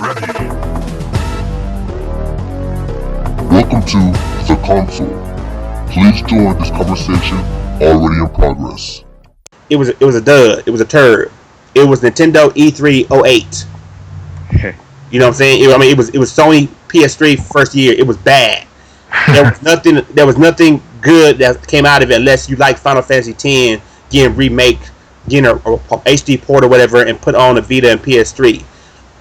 ready. Welcome to The Console. Please join this conversation already in progress. It was a dud. It was a turd. It was Nintendo E3 08. You know what I'm saying? It was Sony PS3 first year. It was bad. There was nothing good that came out of it unless you like Final Fantasy X getting remake, getting a HD port or whatever, and put on a Vita and PS3.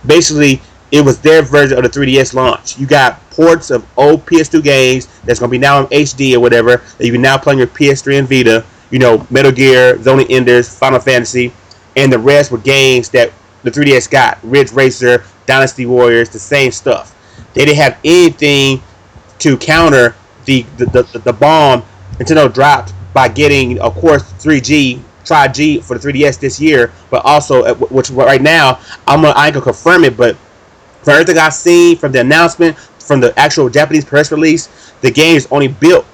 Basically, it was their version of the 3DS launch. You got ports of old PS2 games that's going to be now in HD or whatever that you can now play on your PS3 and Vita. You know, Metal Gear, Zony Enders, Final Fantasy, and the rest were games that the 3DS got. Ridge Racer, Dynasty Warriors, the same stuff. They didn't have anything to counter the bomb Nintendo dropped by getting, of course, 3G, Tri-G for the 3DS this year, but also, which right now, I ain't gonna confirm it, but from everything I've seen from the announcement, from the actual Japanese press release, the game is only built.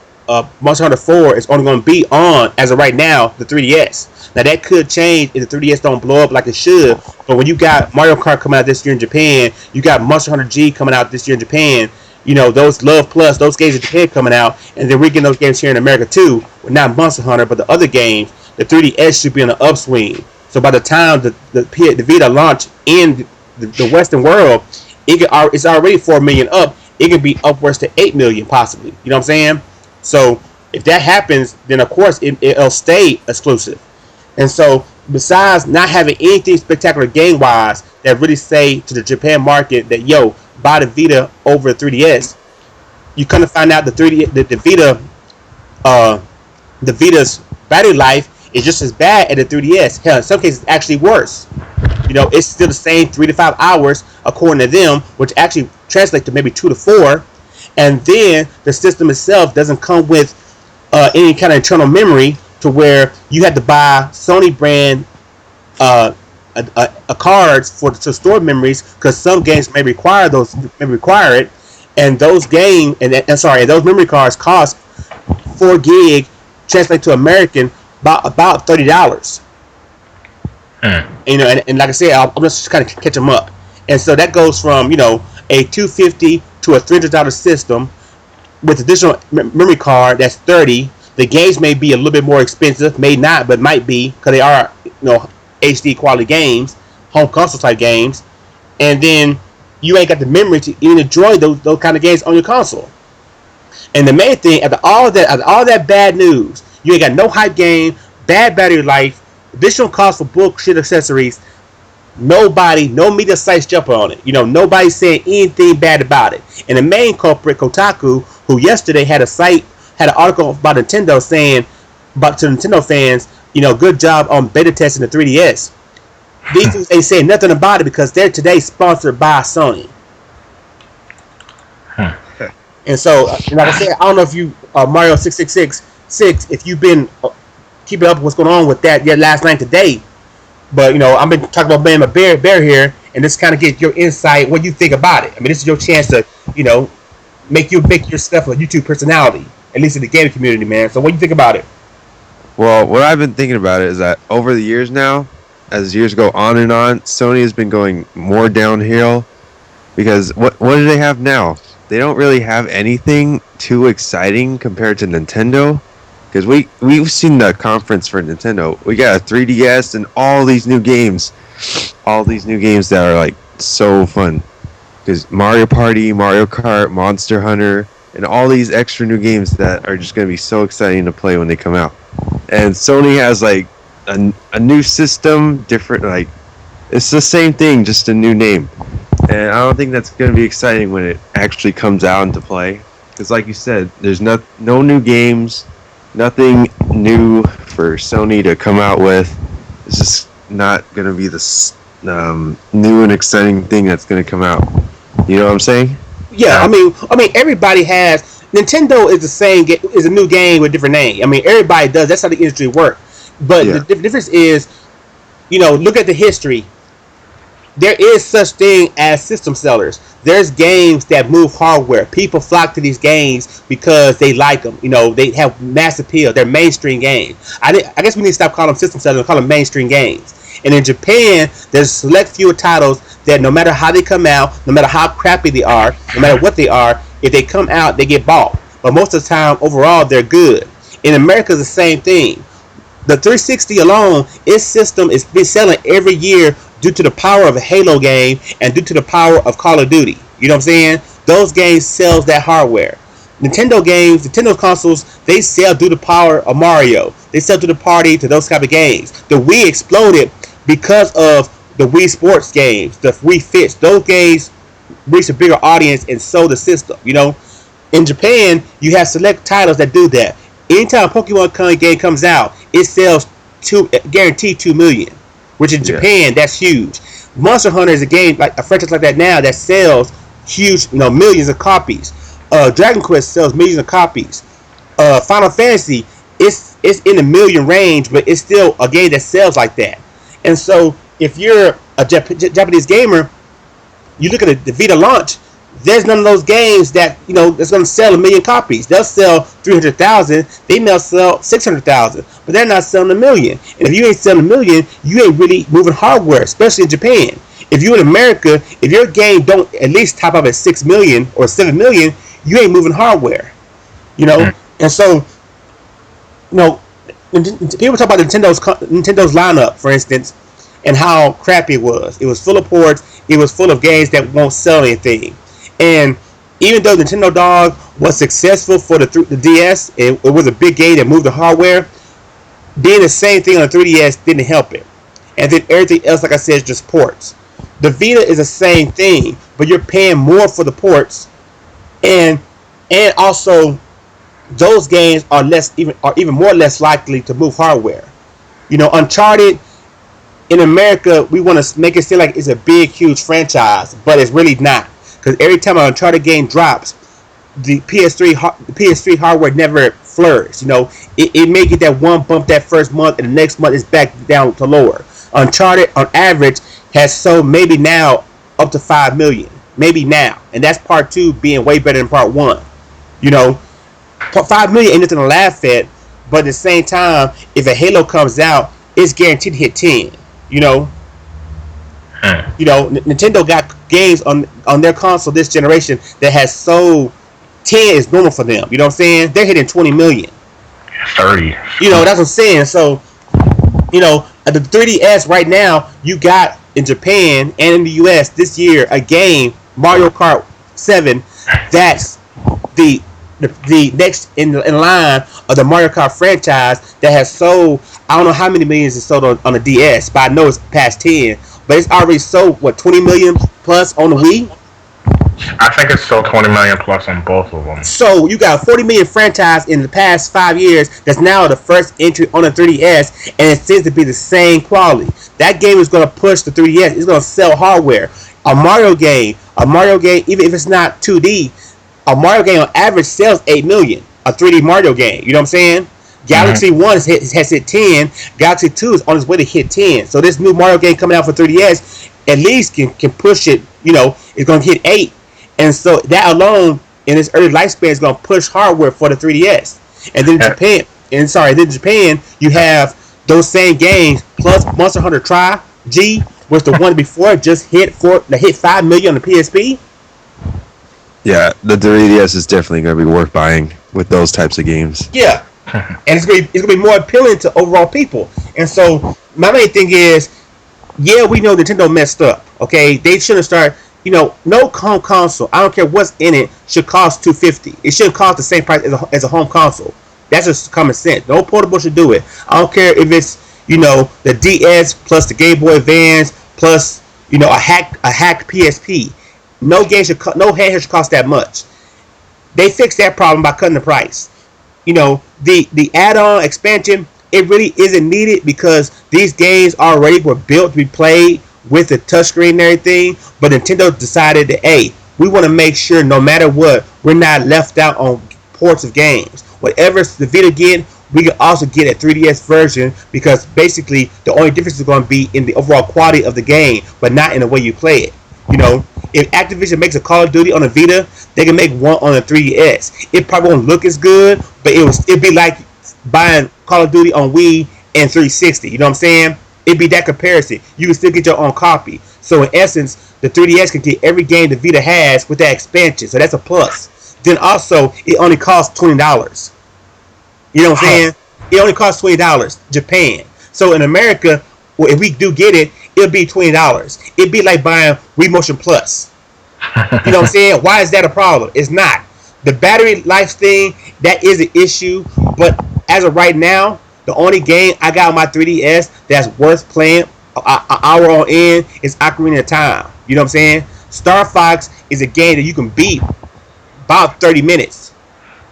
Monster Hunter 4 is only going to be on, as of right now, the 3DS. Now that could change if the 3DS don't blow up like it should. But when you got Mario Kart coming out this year in Japan, you got Monster Hunter G coming out this year in Japan. You know, those Love Plus, those games in Japan coming out, and then we're getting those games here in America too. Well, not Monster Hunter, but the other games. The 3DS should be on the upswing. So by the time the Vita launch in the Western world, it's already 4 million up. It could be upwards to 8 million possibly. You know what I'm saying? So if that happens, then of course it'll stay exclusive. And so besides not having anything spectacular game wise that really say to the Japan market that buy the Vita over the 3DS, you kind of find out the Vita's battery life is just as bad as the 3DS. Hell, in some cases actually worse. You know, it's still the same 3 to 5 hours according to them, which actually translates to maybe 2 to 4. And then the system itself doesn't come with any kind of internal memory to where you had to buy Sony brand cards to store memories, because some games may require it, and those those memory cards cost 4 gig, translate to American about $30. You know, and like I said, I'm just kind of catch them up, and so that goes from a $250 to a $300 system with additional memory card that's $30. The games may be a little bit more expensive, may not, but might be, because they are HD quality games, home console type games, and then you ain't got the memory to even enjoy those kind of games on your console. And the main thing, after all that bad news, you ain't got no hype game, bad battery life, additional cost for bullshit accessories. No media sites jump on it. Nobody's saying anything bad about it. And the main culprit, Kotaku, who yesterday had an article about Nintendo saying to Nintendo fans, good job on beta testing the 3DS. These things ain't saying nothing about it because they're today sponsored by Sony. And so, like I said, I don't know if you Mario666, if you've been keeping up with what's going on with that yet last night today. But, I've been talking about Malcbear Bear here, and this kind of get your insight, what you think about it. I mean, this is your chance to, make your stuff a YouTube personality, at least in the gaming community, man. So what do you think about it? Well, what I've been thinking about it is that over the years now, as years go on and on, Sony has been going more downhill, because what do they have now? They don't really have anything too exciting compared to Nintendo. Because we've seen the conference for Nintendo. We got a 3DS and all these new games. All these new games that are like so fun. Because Mario Party, Mario Kart, Monster Hunter, and all these extra new games that are just going to be so exciting to play when they come out. And Sony has like a new system, different, like, it's the same thing, just a new name. And I don't think that's going to be exciting when it actually comes out into play. Because like you said, there's no new games. Nothing new for Sony to come out with. It's just not going to be this new and exciting thing that's going to come out. You know what I'm saying? Yeah, I mean, everybody has. Nintendo is the same. Is a new game with a different name. I mean, everybody does. That's how the industry works. But the difference is, look at the history. There is such thing as system sellers. There's games that move hardware. People flock to these games because they like them. They have mass appeal. They're mainstream games. I guess we need to stop calling them system sellers and call them mainstream games. And in Japan, there's select few titles that no matter how they come out, no matter how crappy they are, no matter what they are, if they come out, they get bought. But most of the time, overall, they're good. In America, it's the same thing. The 360 alone, its system is been selling every year due to the power of a Halo game and due to the power of Call of Duty. You know what I'm saying? Those games sells that hardware. Nintendo games, Nintendo consoles, they sell due to the power of Mario. They sell to the party to those type of games. The Wii exploded because of the Wii Sports games, the Wii Fits. Those games reach a bigger audience and sold the system. You know, in Japan, you have select titles that do that. Anytime a Pokemon game comes out, it sells guaranteed 2 million, which in Japan that's huge. Monster Hunter is a game like a franchise like that now that sells huge, millions of copies. Dragon Quest sells millions of copies. Final Fantasy, it's in the million range, but it's still a game that sells like that. And so, if you're a Japanese gamer, you look at the Vita launch. There's none of those games that that's going to sell 1 million copies. They'll sell 300,000. They may sell 600,000, but they're not selling 1 million. And if you ain't selling 1 million, you ain't really moving hardware, especially in Japan. If you're in America, if your game don't at least top up at 6 million or 7 million, you ain't moving hardware. And so, people talk about Nintendo's lineup, for instance, and how crappy it was. It was full of ports. It was full of games that won't sell anything. And even though Nintendo Dog was successful for the DS, it was a big game that moved the hardware. Being the same thing on the 3DS didn't help it. And then everything else, like I said, is just ports. The Vita is the same thing, but you're paying more for the ports, and also those games are even more less likely to move hardware. Uncharted in America, we want to make it seem like it's a big, huge franchise, but it's really not. Because every time an Uncharted game drops, the PS3 hardware never flourishes. It may get that one bump that first month, and the next month is back down to lower. Uncharted, on average, has sold maybe now up to 5 million. Maybe now. And that's part 2 being way better than part 1. 5 million ain't nothing to laugh at, but at the same time, if a Halo comes out, it's guaranteed to hit 10. Nintendo got games on their console this generation that has sold 10 is normal for them. You know what I'm saying? They're hitting 20 million. 30. That's what I'm saying. So, at the 3DS right now, you got in Japan and in the US this year a game, Mario Kart 7, that's the next in line of the Mario Kart franchise that has sold, I don't know how many millions it sold on the DS, but I know it's past 10. But it's already sold, 20 million plus on the Wii? I think it's still 20 million plus on both of them. So you got a 40 million franchise in the past 5 years that's now the first entry on the 3DS, and it seems to be the same quality. That game is going to push the 3DS. It's going to sell hardware. A Mario game, even if it's not 2D, a Mario game on average sells 8 million. A 3D Mario game, you know what I'm saying? Galaxy 1 has hit 10. Galaxy 2 is on its way to hit 10. So this new Mario game coming out for 3DS at least can push it, it's going to hit 8. And so that alone in its early lifespan is going to push hardware for the 3DS. And then Japan, you have those same games plus Monster Hunter Tri-G, which the one before just hit 5 million on the PSP. Yeah, the 3DS is definitely going to be worth buying with those types of games. Yeah. And it's going to be more appealing to overall people. And so my main thing is, we know Nintendo messed up. Okay, they shouldn't start. No home console, I don't care what's in it, should cost $250. It shouldn't cost the same price as a home console. That's just common sense. No portable should do it. I don't care if it's the DS plus the Game Boy Advance plus a hacked PSP. No handheld should cost that much. They fixed that problem by cutting the price. The add-on expansion, it really isn't needed because these games already were built to be played with the touchscreen and everything. But Nintendo decided that, we want to make sure no matter what, we're not left out on ports of games. Whatever the Vita get, we can also get a 3DS version because basically the only difference is going to be in the overall quality of the game, but not in the way you play it. If Activision makes a Call of Duty on a Vita, they can make one on a 3DS. It probably won't look as good, but it'd be like buying Call of Duty on Wii and 360. You know what I'm saying? It'd be that comparison. You can still get your own copy. So in essence, the 3DS can get every game the Vita has with that expansion. So that's a plus. Then also, it only costs $20. You know what I'm saying? It only costs $20. Japan. So in America, well, if we do get it, it'll be $20. It'd be like buying Wii Motion Plus. You know what I'm saying? Why is that a problem? It's not. The battery life thing, that is an issue. But as of right now, the only game I got on my 3DS that's worth playing an hour on end is Ocarina of Time. You know what I'm saying? Star Fox is a game that you can beat about 30 minutes.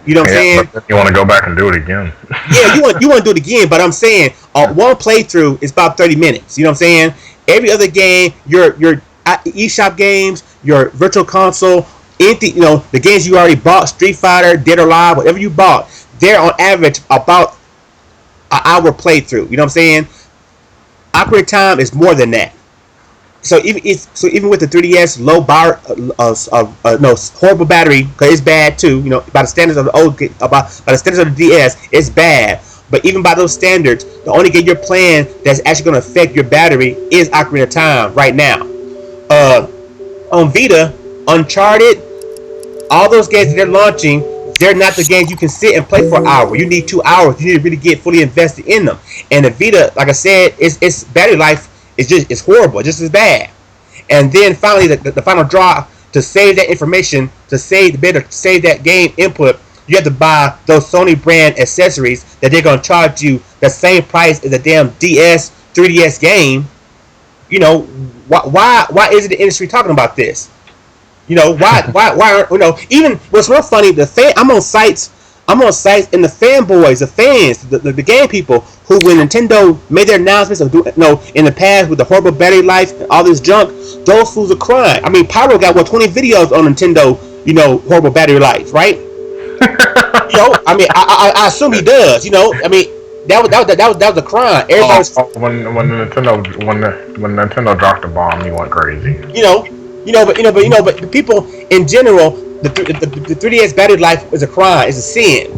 You know what I'm saying? But you want to go back and do it again. Yeah, you want to do it again, but I'm saying one playthrough is about 30 minutes. You know what I'm saying? Every other game, your eShop games, your virtual console, anything, the games you already bought, Street Fighter, Dead or Alive, whatever you bought, they're on average about an hour playthrough. You know what I'm saying? Ocarina of Time is more than that. So even with the 3DS low bar, horrible battery, because it's bad too. By the standards of by the standards of the DS, it's bad. But even by those standards, the only game you're playing that's actually going to affect your battery is Ocarina of Time right now. On Vita, Uncharted, all those games that they're launching, they're not the games you can sit and play for an hour. You need 2 hours. You need to really get fully invested in them. And the Vita, like I said, its battery life it's horrible, just as bad. And then finally, the final draw to save that information, to save that game input, you have to buy those Sony brand accessories that they're gonna charge you the same price as a damn 3DS game. Why isn't the industry talking about this? Why aren't even what's real funny, I'm on sites and the fanboys, the fans, the game people who, when Nintendo made their announcements of in the past with the horrible battery life and all this junk, those fools are crying. I mean, Pyro got 20 videos on Nintendo, horrible battery life, right? I mean, I assume he does. I mean, that was a crime. Everybody's when Nintendo dropped the bomb, he went crazy. But the people in general, the 3DS battery life is a crime, is a sin.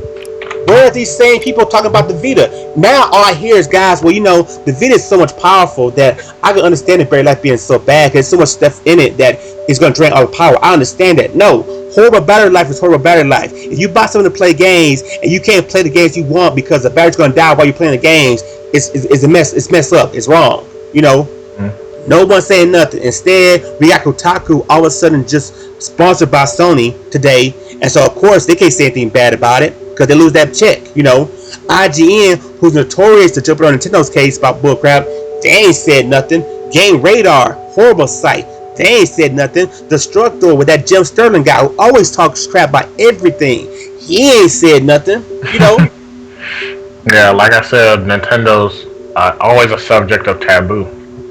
Where are these same people talking about the Vita? Now all I hear is guys, the Vita is so much powerful that I can understand the battery life being so bad because there's so much stuff in it that is going to drain all the power. I understand that. No, horrible battery life is horrible battery life. If you buy something to play games and you can't play the games you want because the battery's going to die while you're playing the games, it's a mess. It's messed up. It's wrong. No one's saying nothing. Instead, we got Kotaku all of a sudden just sponsored by Sony today, and so of course they can't say anything bad about it because they lose that check. IGN, who's notorious to jump on Nintendo's case about bullcrap, they ain't said nothing. Game Radar, horrible site, they ain't said nothing. Destructor with that Jim Sterling guy who always talks crap about everything, he ain't said nothing. Yeah, like I said, Nintendo's always a subject of taboo.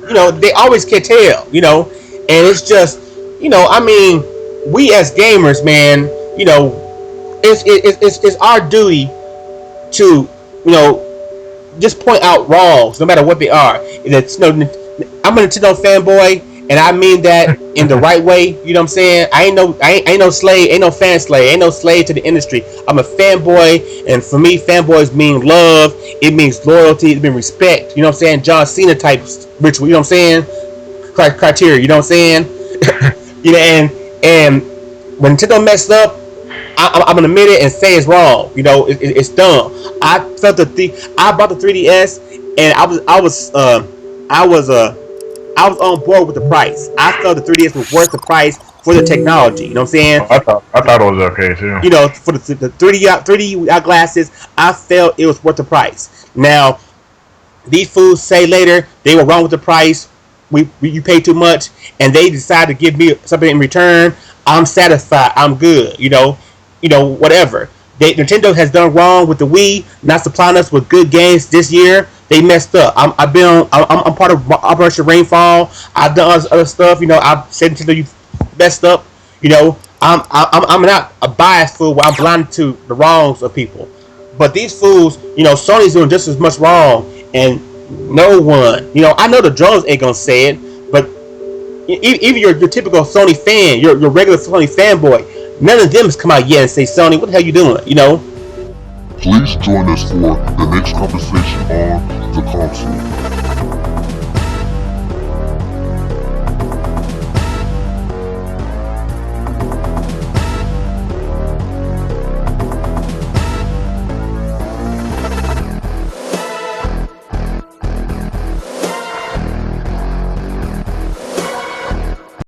They always can tell, and it's just, I mean, we as gamers, man, it's our duty to, just point out wrongs, no matter what they are. It's, I'm a Nintendo fanboy, and I mean that in the right way. You know what I'm saying? I ain't no slave, ain't no fan slave, ain't no slave to the industry. I'm a fanboy, and for me, fanboys mean love. It means loyalty. It means respect. You know what I'm saying? John Cena type ritual. You know what I'm saying? Criteria. You know what I'm saying? and when Nintendo messed up, I'm gonna admit it and say it's wrong. It's dumb. I bought the 3DS, and I was on board with the price. I felt the 3DS was worth the price for the technology. You know what I'm saying? I thought it was okay too. For the 3D glasses, I felt it was worth the price. Now, these fools say later they were wrong with the price. You paid too much, and they decided to give me something in return. I'm satisfied. I'm good. Whatever. Nintendo has done wrong with the Wii, not supplying us with good games this year. They messed up. I'm part of Operation Rainfall. I've done other stuff. I've said Nintendo, you messed up. I'm not a biased fool where I'm blinded to the wrongs of people. But these fools, Sony's doing just as much wrong, and no one, I know the drones ain't gonna say it, but even your typical Sony fan, your regular Sony fanboy, none of them has come out yet and say, Sony, what the hell you doing? Please join us for the next conversation on the console.